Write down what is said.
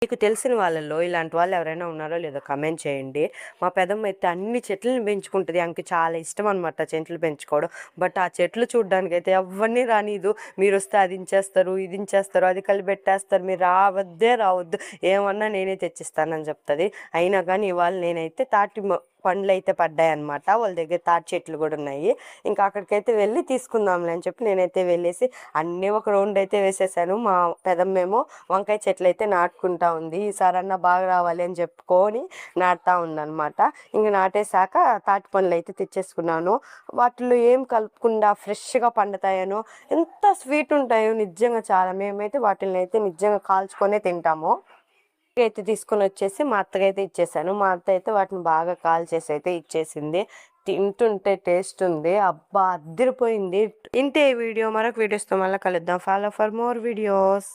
మీకు తెలిసిన వాళ్ళలో ఇలాంటి వాళ్ళు ఎవరైనా ఉన్నారో లేదో కమెంట్ చేయండి. మా పెదమ్మ అయితే అన్ని చెట్లను పెంచుకుంటుంది. ఆమెకి చాలా ఇష్టం అనమాట చెట్లు పెంచుకోవడం. బట్ ఆ చెట్లు చూడ్డానికైతే ఎవరిని రానీదు. మీరు వస్తే అది ఇంచేస్తారు, ఇది ఇంచేస్తారు, అది కలిపెట్టేస్తారు, మీరు రావద్దు, ఏమన్నా నేనే తెచ్చిస్తానని చెప్తుంది. అయినా కానీ ఇవాళ నేనైతే పండ్లు అయితే పడ్డాయి అనమాట. వాళ్ళ దగ్గర తాటి చెట్లు కూడా ఉన్నాయి. ఇంకా అక్కడికైతే వెళ్ళి తీసుకుందాంలే అని చెప్పి నేనైతే వెళ్ళేసి అన్నీ ఒక రౌండ్ అయితే వేసేసాను. మా పెదమ్మేమో వంకాయ చెట్లు అయితే నాటుకుంటా ఉంది. ఈసారన్నా బాగా రావాలి అని చెప్పుకొని నాటుతా ఉందన్నమాట. ఇంక నాటేశాక తాటి పండ్లు అయితే తెచ్చేసుకున్నాను. వాటిలో ఏం కలుపుకుండా ఫ్రెష్గా పండుతాయనో, ఎంత స్వీట్ ఉంటాయో నిజంగా చాలా. మేమైతే వాటిని అయితే నిజంగా కాల్చుకొనే తింటాము. అయితే తీసుకొని వచ్చేసి మా అత్తకైతే ఇచ్చేసాను. మా అత్త అయితే వాటిని బాగా కాల్చేసి అయితే ఇచ్చేసింది. తింటుంటే టేస్ట్ ఉంది, అబ్బా అదిరిపోయింది. ఇంతే వీడియో. మరొక వీడియోస్తో మళ్ళీ కలుద్దాం. Follow for more videos.